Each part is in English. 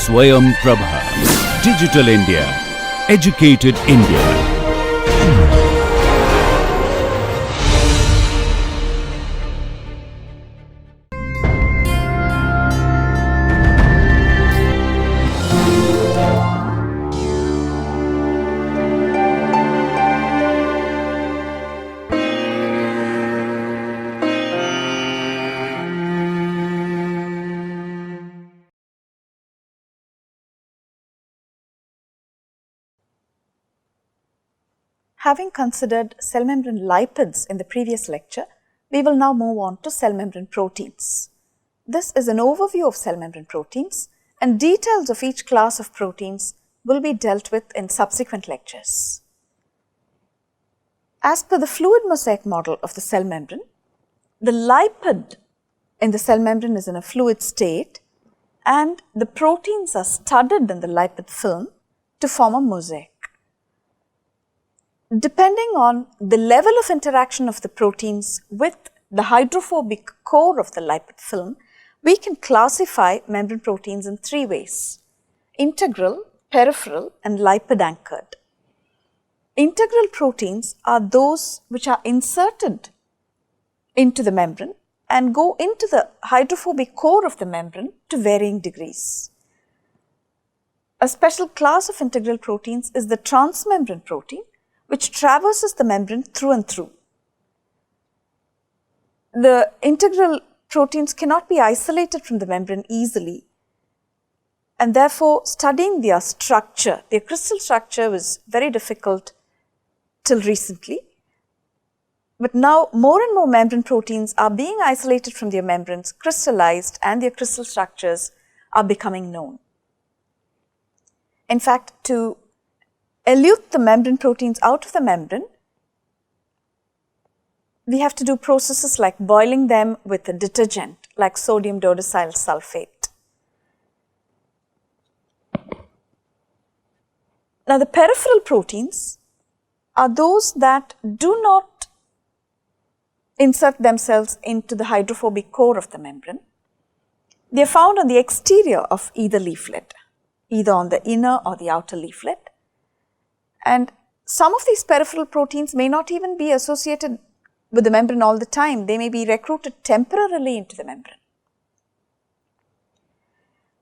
Swayam Prabha. Digital India. Educated India. Having considered cell membrane lipids in the previous lecture, we will now move on to cell membrane proteins. This is an overview of cell membrane proteins, and details of each class of proteins will be dealt with in subsequent lectures. As per the fluid mosaic model of the cell membrane, the lipid in the cell membrane is in a fluid state, and the proteins are studded in the lipid film to form a mosaic. Depending on the level of interaction of the proteins with the hydrophobic core of the lipid film, we can classify membrane proteins in three ways: integral, peripheral, and lipid-anchored. Integral proteins are those which are inserted into the membrane and go into the hydrophobic core of the membrane to varying degrees. A special class of integral proteins is the transmembrane protein, which traverses the membrane through and through. The integral proteins cannot be isolated from the membrane easily, and therefore studying their structure, their crystal structure, was very difficult till recently. But now more and more membrane proteins are being isolated from their membranes, crystallized, and their crystal structures are becoming known. In fact, to elute the membrane proteins out of the membrane, we have to do processes like boiling them with a detergent like sodium dodecyl sulfate. Now, the peripheral proteins are those that do not insert themselves into the hydrophobic core of the membrane. They are found on the exterior of either leaflet, either on the inner or the outer leaflet. And some of these peripheral proteins may not even be associated with the membrane all the time. They may be recruited temporarily into the membrane.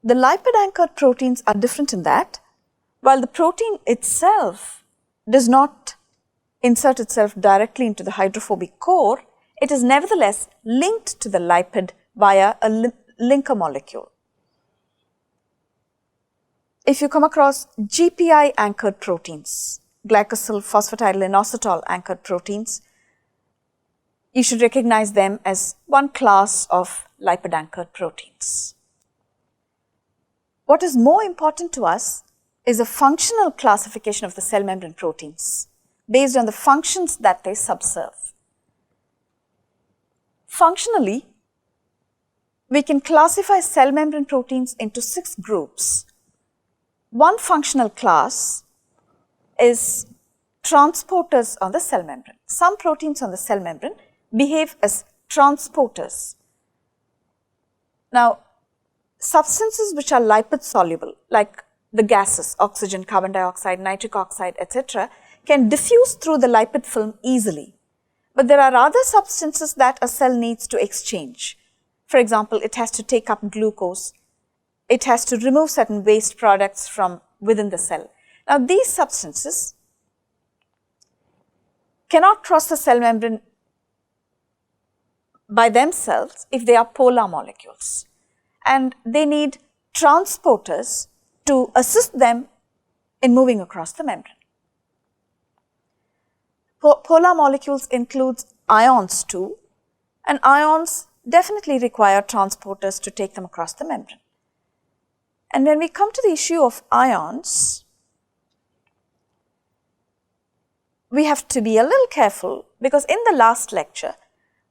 The lipid-anchored proteins are different in that, while the protein itself does not insert itself directly into the hydrophobic core, it is nevertheless linked to the lipid via a linker molecule. If you come across GPI anchored proteins, glycosyl phosphatidylinositol anchored proteins, you should recognize them as one class of lipid anchored proteins. What is more important to us is a functional classification of the cell membrane proteins based on the functions that they subserve. Functionally, we can classify cell membrane proteins into 6 groups. One functional class is transporters on the cell membrane. Some proteins on the cell membrane behave as transporters. Now, substances which are lipid soluble, like the gases, oxygen, carbon dioxide, nitric oxide, etc., can diffuse through the lipid film easily. But there are other substances that a cell needs to exchange. For example, it has to take up glucose. It has to remove certain waste products from within the cell. Now, these substances cannot cross the cell membrane by themselves if they are polar molecules, and they need transporters to assist them in moving across the membrane. Polar molecules include ions too, and ions definitely require transporters to take them across the membrane. And when we come to the issue of ions, we have to be a little careful, because in the last lecture,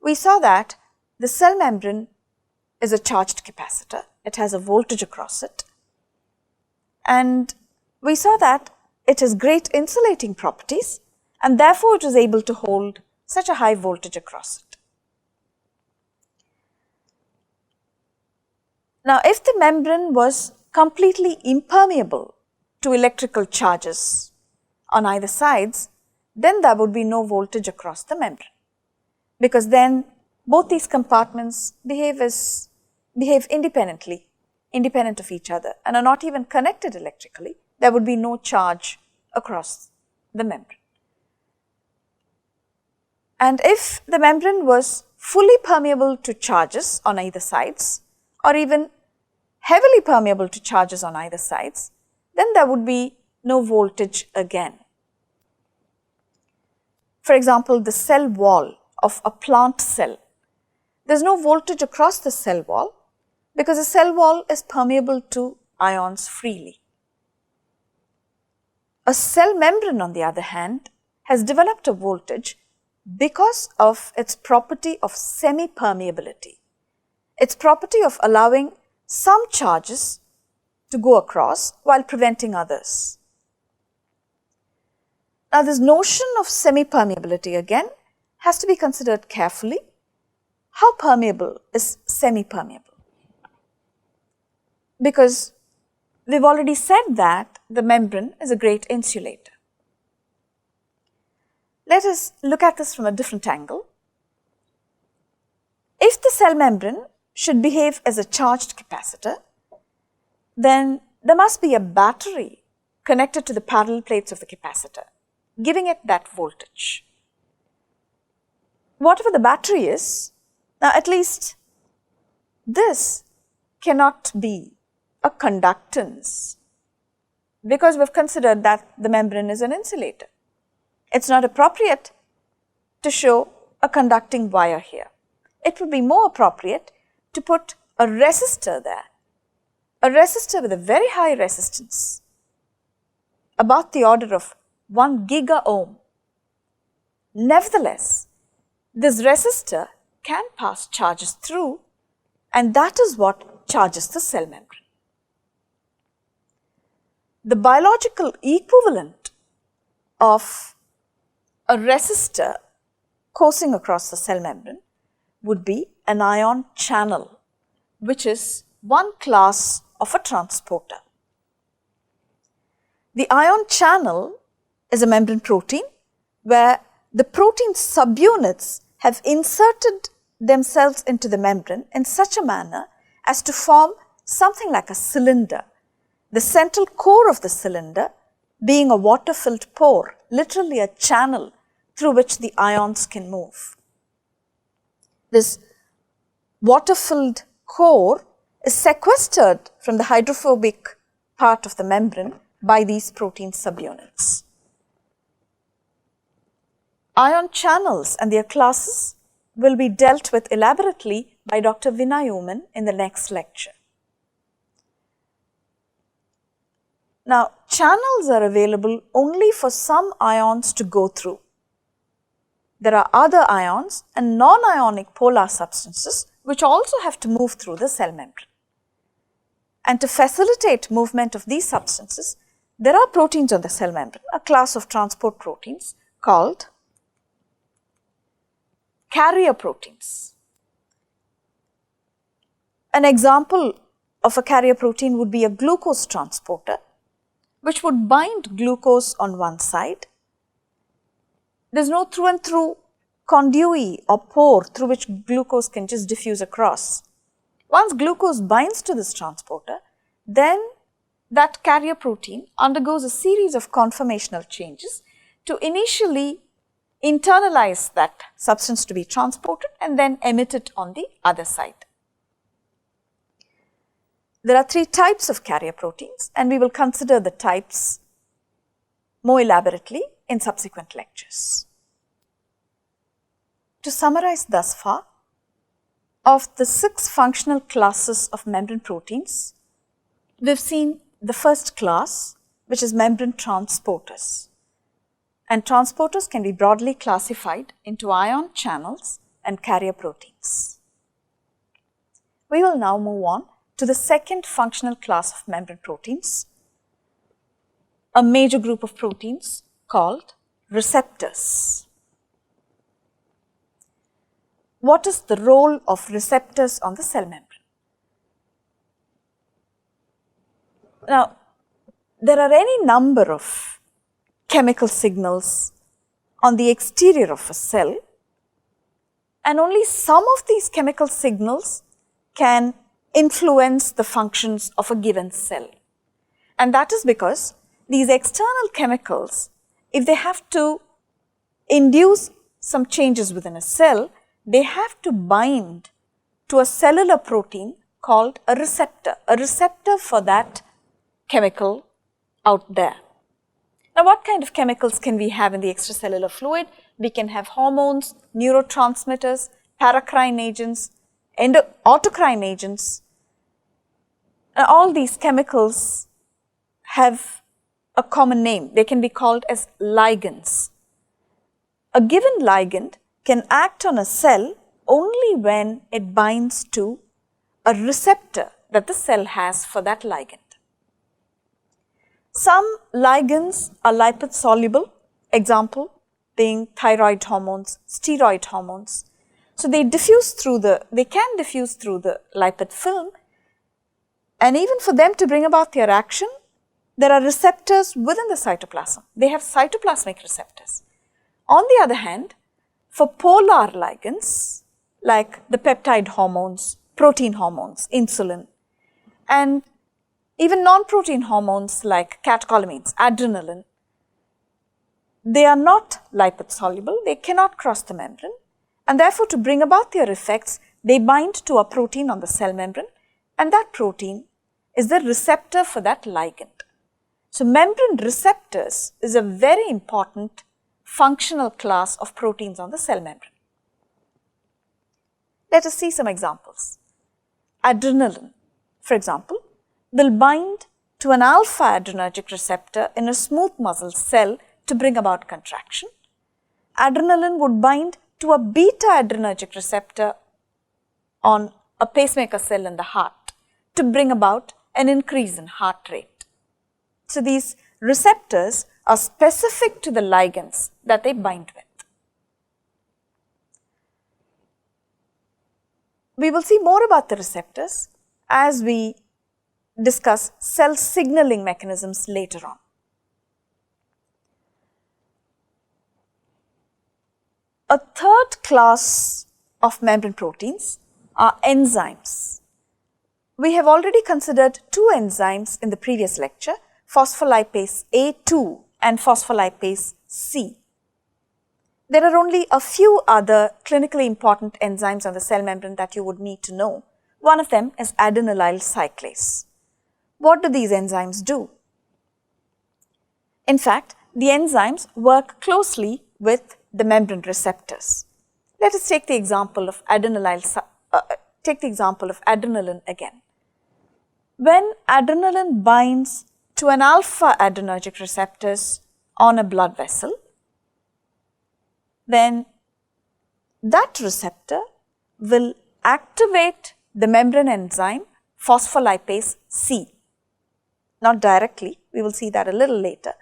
we saw that the cell membrane is a charged capacitor. It has a voltage across it. And we saw that it has great insulating properties, and therefore it is able to hold such a high voltage across it. Now, if the membrane was completely impermeable to electrical charges on either sides, then there would be no voltage across the membrane, because then both these compartments behave independent of each other, and are not even connected electrically. There would be no charge across the membrane. And if the membrane was fully permeable to charges on either sides, or even heavily permeable to charges on either sides, then there would be no voltage again. For example, the cell wall of a plant cell, there is no voltage across the cell wall, because the cell wall is permeable to ions freely. A cell membrane, on the other hand, has developed a voltage because of its property of semi-permeability, its property of allowing some charges to go across while preventing others. Now, this notion of semi-permeability again has to be considered carefully. How permeable is semi-permeable? Because we've already said that the membrane is a great insulator. Let us look at this from a different angle. If the cell membrane should behave as a charged capacitor, then there must be a battery connected to the parallel plates of the capacitor, giving it that voltage. Whatever the battery is, now at least this cannot be a conductance, because we've considered that the membrane is an insulator. It's not appropriate to show a conducting wire here. It would be more appropriate to put a resistor there, a resistor with a very high resistance, about the order of 1 giga-ohm. Nevertheless, this resistor can pass charges through, and that is what charges the cell membrane. The biological equivalent of a resistor coursing across the cell membrane would be an ion channel, which is one class of a transporter. The ion channel is a membrane protein where the protein subunits have inserted themselves into the membrane in such a manner as to form something like a cylinder, the central core of the cylinder being a water-filled pore, literally a channel through which the ions can move. This water-filled core is sequestered from the hydrophobic part of the membrane by these protein subunits. Ion channels and their classes will be dealt with elaborately by Dr. Vinay Oman in the next lecture. Now, channels are available only for some ions to go through. There are other ions and non-ionic polar substances which also have to move through the cell membrane. And to facilitate movement of these substances, there are proteins on the cell membrane, a class of transport proteins called carrier proteins. An example of a carrier protein would be a glucose transporter, which would bind glucose on one side. There is no through and through conduit or pore through which glucose can just diffuse across. Once glucose binds to this transporter, then that carrier protein undergoes a series of conformational changes to initially internalize that substance to be transported and then emit it on the other side. There are 3 types of carrier proteins, and we will consider the types more elaborately in subsequent lectures. To summarize thus far, of the 6 functional classes of membrane proteins, we have seen the first class, which is membrane transporters. And transporters can be broadly classified into ion channels and carrier proteins. We will now move on to the second functional class of membrane proteins, a major group of proteins called receptors. What is the role of receptors on the cell membrane? Now, there are any number of chemical signals on the exterior of a cell, and only some of these chemical signals can influence the functions of a given cell. And that is because these external chemicals, if they have to induce some changes within a cell, they have to bind to a cellular protein called a receptor for that chemical out there. Now, what kind of chemicals can we have in the extracellular fluid? We can have hormones, neurotransmitters, paracrine agents, autocrine agents. All these chemicals have a common name. They can be called as ligands. A given ligand can act on a cell only when it binds to a receptor that the cell has for that ligand. Some ligands are lipid soluble, example being thyroid hormones, steroid hormones. So they can diffuse through the lipid film, and even for them to bring about their action, there are receptors within the cytoplasm. They have cytoplasmic receptors. On the other hand, for polar ligands like the peptide hormones, protein hormones, insulin, and even non-protein hormones like catecholamines, adrenaline, they are not lipid soluble, they cannot cross the membrane, and therefore to bring about their effects, they bind to a protein on the cell membrane, and that protein is the receptor for that ligand. So, membrane receptors is a very important functional class of proteins on the cell membrane. Let us see some examples. Adrenaline, for example, will bind to an alpha adrenergic receptor in a smooth muscle cell to bring about contraction. Adrenaline would bind to a beta adrenergic receptor on a pacemaker cell in the heart to bring about an increase in heart rate. So, these receptors are specific to the ligands that they bind with. We will see more about the receptors as we discuss cell signaling mechanisms later on. A third class of membrane proteins are enzymes. We have already considered two enzymes in the previous lecture, phospholipase A2 and phospholipase C. There are only a few other clinically important enzymes on the cell membrane that you would need to know. One of them is Adenylyl Cyclase. What do these enzymes do? In fact, the enzymes work closely with the membrane receptors. Let us take the example of adrenaline again. When adrenaline binds to an alpha adrenergic receptors on a blood vessel, then that receptor will activate the membrane enzyme phospholipase C. Not directly, we will see that a little later.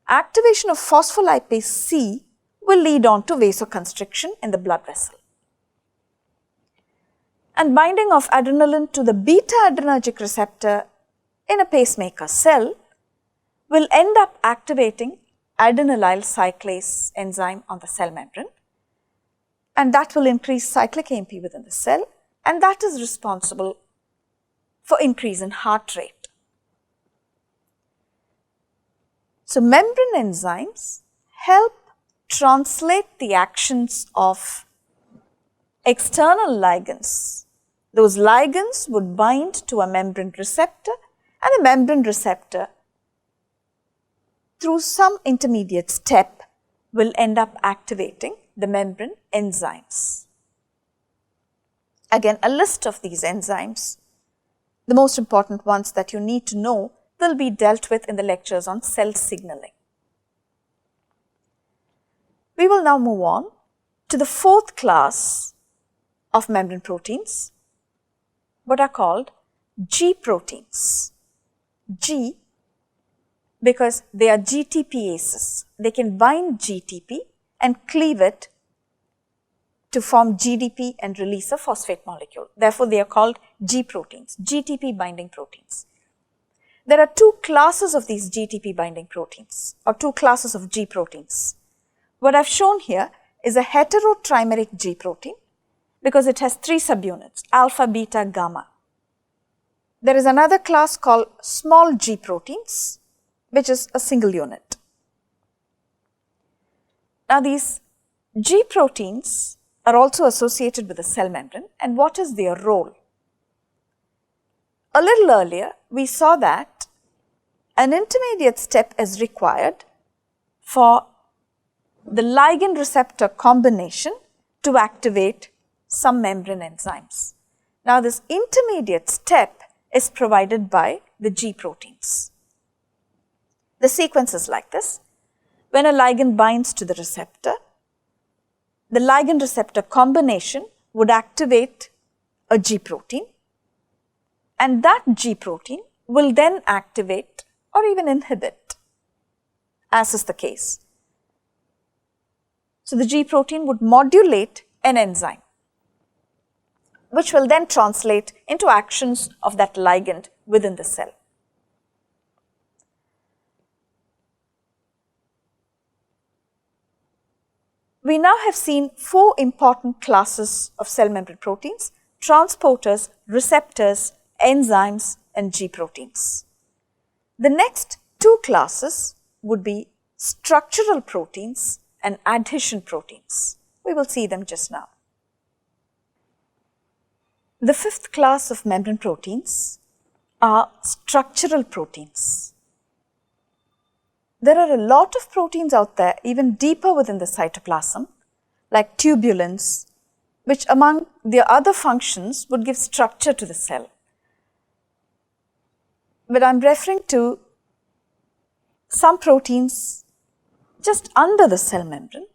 Activation of phospholipase C will lead on to vasoconstriction in the blood vessel. And binding of adrenaline to the beta adrenergic receptor in a pacemaker cell will end up activating adenylyl cyclase enzyme on the cell membrane, and that will increase cyclic AMP within the cell, and that is responsible for increase in heart rate. So, membrane enzymes help translate the actions of external ligands. Those ligands would bind to a membrane receptor, and the membrane receptor through some intermediate step will end up activating the membrane enzymes. Again, a list of these enzymes, the most important ones that you need to know, will be dealt with in the lectures on cell signaling. We will now move on to the fourth class of membrane proteins, what are called G proteins. G because they are GTPases. They can bind GTP and cleave it to form GDP and release a phosphate molecule. Therefore, they are called G proteins, GTP binding proteins. there are two classes of these GTP binding proteins, or two classes of G proteins. What I've shown here is a heterotrimeric G protein because it has three subunits, alpha, beta, gamma. There is another class called small G proteins, which is a single unit. Now, these G proteins are also associated with the cell membrane, and what is their role? A little earlier, we saw that an intermediate step is required for the ligand receptor combination to activate some membrane enzymes. Now, this intermediate step is provided by the G proteins. The sequence is like this. When a ligand binds to the receptor, the ligand receptor combination would activate a G protein, and that G protein will then activate or even inhibit, as is the case. So, the G protein would modulate an enzyme, which will then translate into actions of that ligand within the cell. We now have seen four important classes of cell membrane proteins: transporters, receptors, enzymes, and G proteins. The next two classes would be structural proteins and adhesion proteins. We will see them just now. The fifth class of membrane proteins are structural proteins. There are a lot of proteins out there, even deeper within the cytoplasm, like tubulins, which among their other functions would give structure to the cell. But I'm referring to some proteins just under the cell membrane,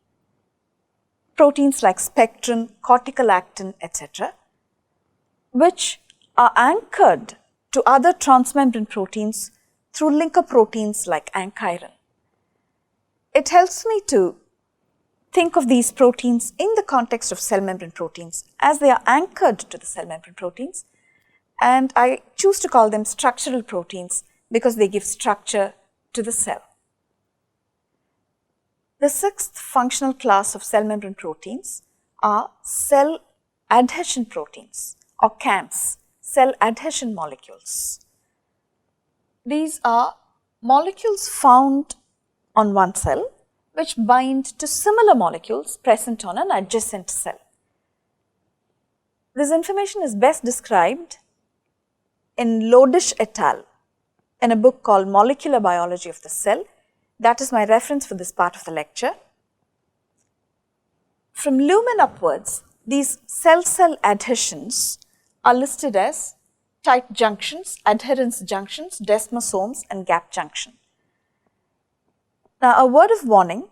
proteins like spectrin, cortical actin, etc., which are anchored to other transmembrane proteins through linker proteins like ankyrin. It helps me to think of these proteins in the context of cell membrane proteins as they are anchored to the cell membrane proteins, and I choose to call them structural proteins because they give structure to the cell. The sixth functional class of cell membrane proteins are cell adhesion proteins, or CAMs, cell adhesion molecules. These are molecules found on one cell which bind to similar molecules present on an adjacent cell. This information is best described in Lodish et al. In a book called Molecular Biology of the Cell. That is my reference for this part of the lecture. From lumen upwards, these cell-cell adhesions are listed as tight junctions, adherence junctions, desmosomes, and gap junction. Now, a word of warning,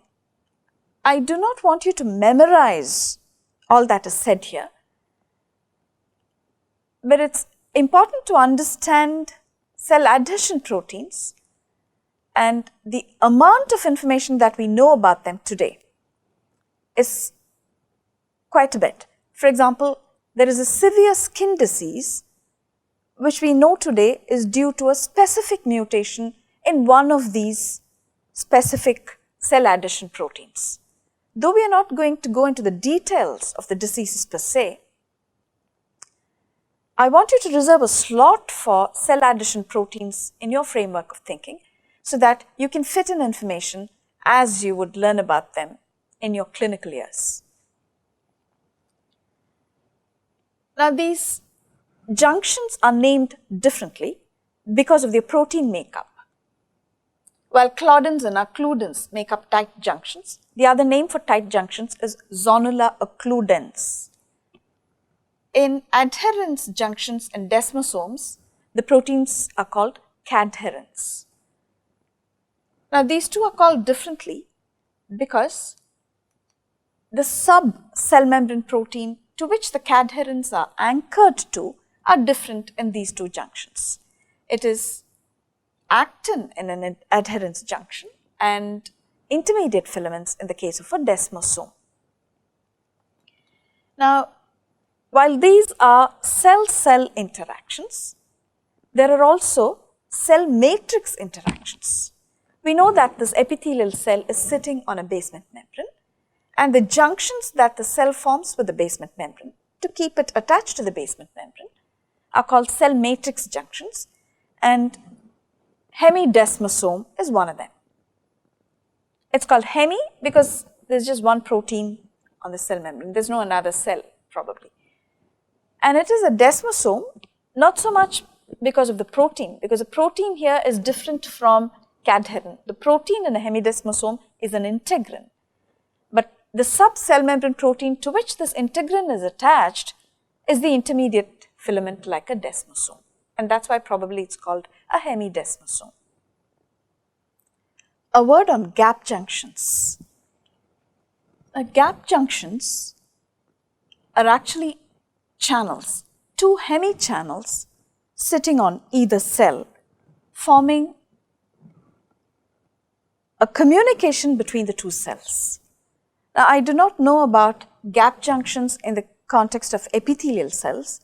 I do not want you to memorize all that is said here, but it's important to understand cell adhesion proteins and the amount of information that we know about them today is quite a bit. For example, there is a severe skin disease which we know today is due to a specific mutation in one of these specific cell adhesion proteins. Though we are not going to go into the details of the diseases per se, I want you to reserve a slot for cell adhesion proteins in your framework of thinking so that you can fit in information as you would learn about them in your clinical years. Now, these junctions are named differently because of their protein makeup. While claudins and occludins make up tight junctions, the other name for tight junctions is zonula occludens. In adherence junctions and desmosomes, the proteins are called cadherins. Now, these two are called differently because the sub-cell membrane protein to which the cadherins are anchored to are different in these two junctions. It is actin in an adherence junction and intermediate filaments in the case of a desmosome. Now, while these are cell-cell interactions, there are also cell matrix interactions. We know that this epithelial cell is sitting on a basement membrane, and the junctions that the cell forms with the basement membrane to keep it attached to the basement membrane are called cell matrix junctions, and hemidesmosome is one of them. It's called hemi because there's just one protein on the cell membrane. There's no another cell probably. And it is a desmosome, not so much because of the protein, because the protein here is different from cadherin. The protein in a hemidesmosome is an integrin. But the subcell membrane protein to which this integrin is attached is the intermediate filament like a desmosome. And that's why probably it's called a hemidesmosome. A word on gap junctions. Gap junctions are actually channels, two hemichannels sitting on either cell, forming a communication between the two cells. Now, I do not know about gap junctions in the context of epithelial cells.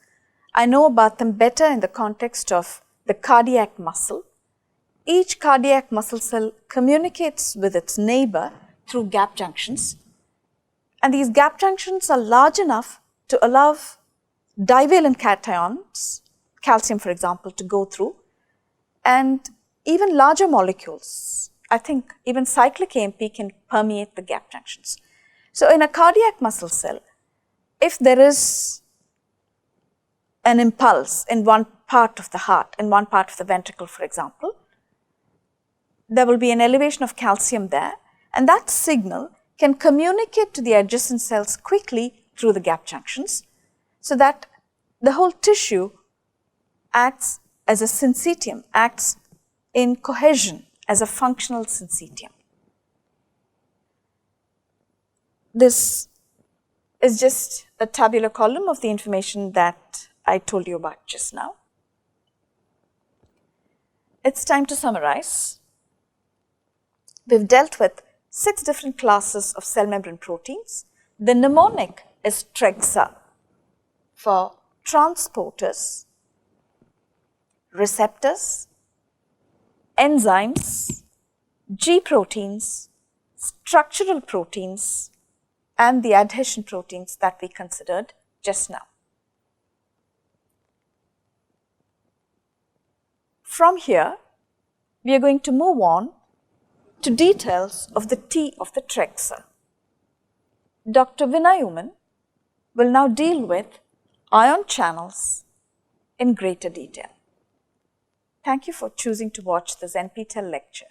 I know about them better in the context of the cardiac muscle. Each cardiac muscle cell communicates with its neighbor through gap junctions, and these gap junctions are large enough to allow divalent cations, calcium for example, to go through, and even larger molecules. I think even cyclic AMP can permeate the gap junctions. So in a cardiac muscle cell, if there is an impulse in one part of the heart, in one part of the ventricle for example, there will be an elevation of calcium there, and that signal can communicate to the adjacent cells quickly through the gap junctions, so that the whole tissue acts as a syncytium, acts in cohesion as a functional syncytium. This is just a tabular column of the information that I told you about just now. It's time to summarize. We've dealt with 6 different classes of cell membrane proteins. The mnemonic is TREGSA for transporters, receptors, enzymes, G proteins, structural proteins, and the adhesion proteins that we considered just now. From here, we are going to move on to details of the T of the TREGSA. Dr. Vinayuman will now deal with ion channels in greater detail. Thank you for choosing to watch this NPTEL lecture.